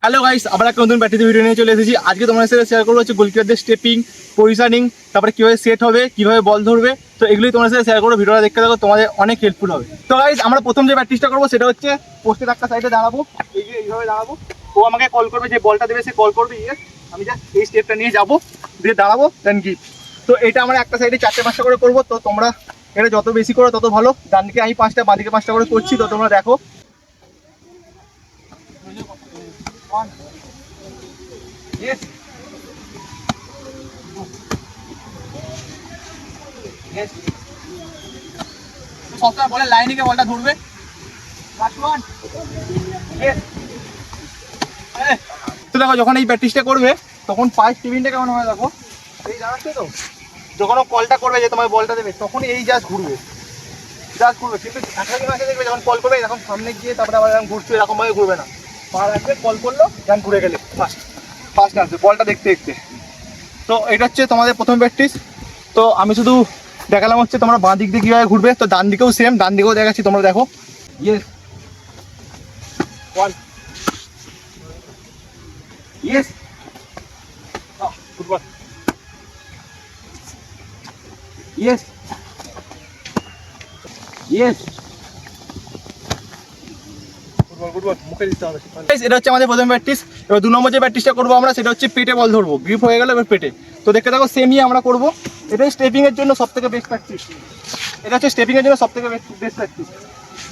Hello guys, আবার একটা নতুন প্র্যাকটিস ভিডিও নিয়ে চলে এসেছি। আজকে তোমাদের সাথে শেয়ার করবো হচ্ছে গোলকিপারদের স্টেপিং, পজিশনিং, তারপরে কীভাবে সেট হবে, কীভাবে বল ধরবে। তো এগুলোই তোমাদের সাথে শেয়ার করবো। ভিডিওটা দেখতে থাকো, তোমাদের অনেক হেল্পফুল হবে। তো গাইস, আমরা প্রথম যে প্র্যাকটিসটা করবো সেটা হচ্ছে পোস্টের একটা সাইডে দাঁড়াবো, এইভাবে দাঁড়াবো। ও আমাকে কল করবে, যে বলটা দেবে সে কল করবে, আমি জাস্ট এই স্টেপটা নিয়ে যাবো, দিয়ে দাঁড়াবো, দেন গিভ। তো এটা আমরা একটা সাইডে 4-5টা করে করবো। তো তোমরা এটা যত বেশি করো তত ভালো। ডান দিকে আমি 5টা, বাঁ দিকে 5টা করে করছি, তো তোমরা দেখো। Yes. Yes. সবসময় বলে লাইনে গিয়ে বলটা ধরবে। তো দেখো, যখন এই প্র্যাকটিসটা করবে তখন পায়ের টিফিনটা কেমন হয় দেখো। এই দাঁড়াচ্ছে তো, যখন ও কলটা করবে যে তোমার বলটা দেবে, তখন এই জাস্ট ঘুরবে, কিন্তু মাঝে দেখবে যখন কল করবে এরকম সামনে গিয়ে তারপরে আবার এরকম ঘুরছে, এরকমভাবে ঘুরবে না। পা রাখবে, কল করলো, যখন ঘুরে গেলে ফার্স্ট আসবে বলটা দেখতে দেখতে। তো এটা হচ্ছে তোমাদের প্রথম প্র্যাকটিস। তো আমি শুধু দেখালাম হচ্ছে তোমরা বাঁ দিক দিয়ে কীভাবে ঘুরবে। তো ডান দিকেও সেম, ডান দিকেও দেখাচ্ছি, তোমরা দেখো। Yes, one, yes, football, yes, yes, এটা হচ্ছে আমাদের প্রথম প্র্যাকটিস। এবার 2 নম্বর যে প্র্যাকটিসটা করবো আমরা, সেটা হচ্ছে পেটে বল ধরবো। গ্রিপ হয়ে গেলে এবার পেটে। তো দেখতে থাকো, সেমই আমরা করবো। এটাই স্টেপিংয়ের জন্য সবথেকে বেস্ট প্র্যাকটিস। এটা হচ্ছে স্টেপিংয়ের জন্য সবথেকে বেস্ট প্র্যাকটিস।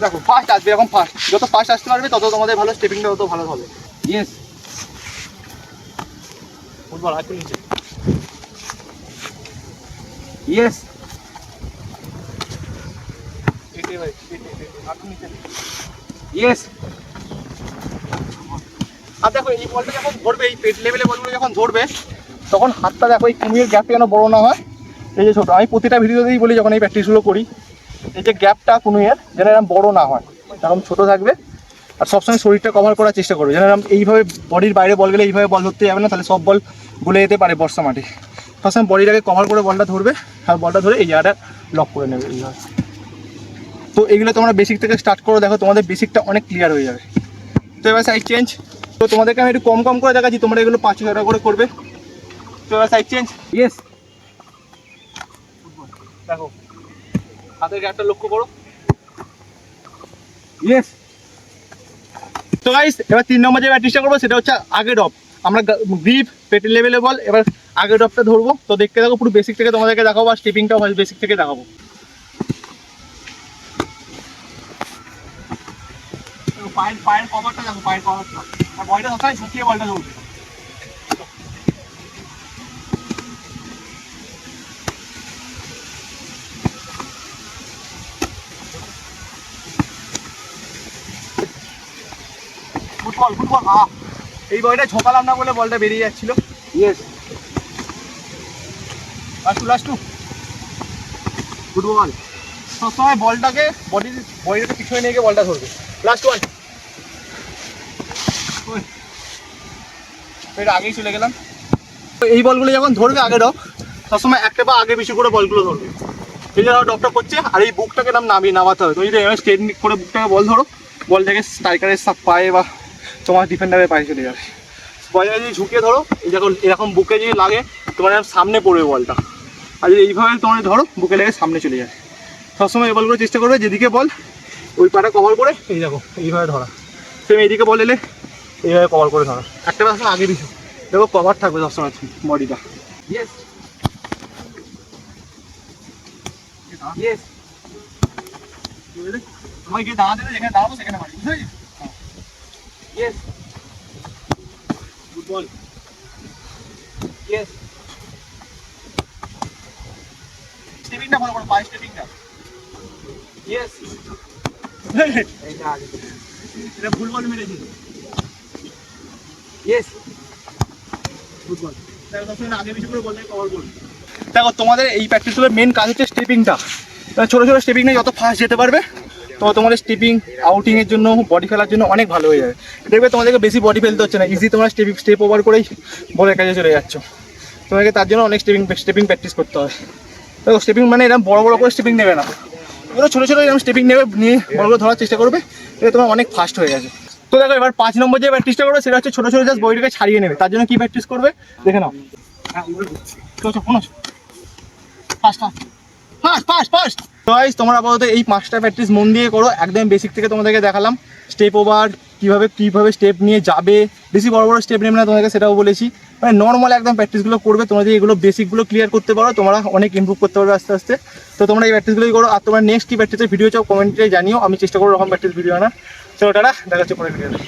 দেখো, ফার্স্ট আসবে, এরকম ফার্স্ট, যত ফার্স্ট আসতে পারবে তত তোমাদের ভালো, স্টেপিংটা তত ভালো হবে। ইয়েস, ফুটবল হাত নিচে, ইয়েস, ইয়েস। আর দেখো, এই বলটা যখন ধরবে, এই পেট লেভেলে বলগুলো যখন ধরবে, তখন হাতটা দেখো এই কুমির গ্যাপটা যেন বড়ো না হয়। এই যে ছোটো, আমি প্রতিটা ভিডিওতেই বলি যখন এই প্র্যাকটিসগুলো করি, এই যে গ্যাপটা কুমিরের যেন এরকম বড়ো না হয়, এরকম ছোটো থাকবে। আর সবসময় শরীরটা কভার করার চেষ্টা করবে, যেন এরকম এইভাবে বডির বাইরে বল গেলে এইভাবে বল ধরতে যাবে না, তাহলে সব বল গলে যেতে পারে বর্ষা মাঠে। সবসময় বডিটাকে কভার করে বলটা ধরবে, আর বলটা ধরে এই জায়গাটা লক করে নেবে এইভাবে। তো এগুলো তোমরা বেসিক থেকে স্টার্ট করো, দেখো তোমাদের বেসিকটা অনেক ক্লিয়ার হয়ে যাবে। তো এবার সাইড চেঞ্জ। তো তোমাদেরকে আমি একটু কম করে দেখাচ্ছি, তোমরা এগুলো 5-6টা করে করবে। তো এবার সাইড চেঞ্জ। ইয়েস, দেখো হাতের গ্যাপটা লক্ষ্য করো। ইয়েস। তো গাইস, এবার 3 নম্বর যে প্র্যাকটিসটা করবো সেটা হচ্ছে আগে ড্রপ। আমরা গ্রিপ, পেটের লেভেলে বল, এবার আগে ড্রপটা ধরবো। তো দেখতে থাকো, পুরো বেসিক থেকে তোমাদেরকে দেখাবো, আর স্টেপিংটাও বেসিক থেকে দেখাবো। পায়ের কভারটা দেখো, পায়ের কভারটা, আর বলটা সবসময় ঝুঁকিয়ে বলটা ধরবে। ফুটবল, এই বলটা ঝোঁকালাম না বলে বলটা বেরিয়ে যাচ্ছিল। Yes, last two, football. সবসময় বলটাকে বডিটাকে পিছনে নিয়ে গিয়ে বলটা ধরবে। লাস্ট ওয়ান, এটা আগেই চলে গেলাম। তো এই বলগুলো যখন ধরবে আগে ডপ, সবসময় একটা পা আগে বেশি করে বলগুলো ধরবে। এই জন্য ডপটা করছে, আর এই বুকটাকে নামাতে হবে। তুমি যদি স্ট্রেট করে বুকটাকে বল ধরো, বলটাকে স্ট্রাইকারের পায়ে বা তোমার ডিফেন্ডারের পায়ে চলে যাবে। বলটা যদি ঝুঁকিয়ে ধরো, এই যখন এরকম বুকে যদি লাগে, তোমার সামনে পড়বে বলটা। আর যদি এইভাবে তোমার ধরো, বুকে লেগে সামনে চলে যায়। সবসময় এই বলগুলো চেষ্টা করবে, যেদিকে বল ওই পাটা কভার করে, এই দেখো এইভাবে ধরা। সেম এইদিকে বল এলে এইভাবে কভার করে ধরা। একটা সবসময় আগে দিছো, দেখো কভার থাকবে সবসময় বডিটা। Yes, yes. তোমায় গিয়ে দাঁড়াতে হবে, যেখানে দাঁড়াবো সেখানে মারি, বুঝতে পেরেছি? Yes, good ball, yes. স্টেপিংটা ভালো করো, পায়ের স্টেপিংটা। ইয়েস, এটা ভুল বল মেরেছি। Yes, good ball. দেখো সবসময় আগে বেশি করে বললে কভার করবে। দেখো, তোমাদের এই প্র্যাকটিসগুলোর মেন কাজ হচ্ছে স্টেপিংটা। ছোটো স্টেপিং নিয়ে যত ফাস্ট যেতে পারবে, তো তোমাদের স্টেপিং আউটিংয়ের জন্য, বডি ফেলার জন্য অনেক ভালো হয়ে যাবে। দেখবে তোমাদেরকে বেশি বডি ফেলতে হচ্ছে না, ইজি তোমরা স্টেপ ওভার করেই বলের কাছে চলে যাচ্ছ। তোমাকে তার জন্য অনেক স্টেপিং প্র্যাকটিস করতে হয়। দেখো, স্টেপিং মানে এরকম বড় করে স্টেপিং নেবে না, এগুলো ছোটো এরকম স্টেপিং নিয়ে বলগুলো ধরার চেষ্টা করবে, এটা তোমার অনেক ফাস্ট হয়ে গেছে। তো তো দেখো এবার 5 নম্বর যে প্র্যাকটিসটা করবে সেটা হচ্ছে ছোট ছোট জাস্ট বইটাকে ছাড়িয়ে নেবে। তার জন্য কি প্র্যাকটিস করবে দেখে নাও। তোমরা আপাতত এই 5টা প্র্যাকটিস মন দিয়ে করো, একদম বেসিক থেকে তোমাদেরকে দেখালাম। স্টেপ ওভার কিভাবে স্টেপ নিয়ে যাবে, বেশি বড় বড় স্টেপ নেবে না তোমাদেরকে, সেটাও বলেছি। মানে নর্মাল একদম প্র্যাকটিসগুলো করবে। তোমরা যদি এগুলো বেসিকগুলো ক্লিয়ার করতে পারো তোমরা অনেক ইমপ্রুভ করতে পারবে আস্তে আস্তে। তো তোমরা এই প্র্যাকটিসগুলোই করো। আর তোমরা নেক্সট কি প্র্যাকটিসের ভিডিও চাও কমেন্টে জানিও, আমি চেষ্টা করবো এরকম প্র্যাকটিস ভিডিও আনার। চলো টাটা, দেখা হচ্ছে পরের ভিডিওতে।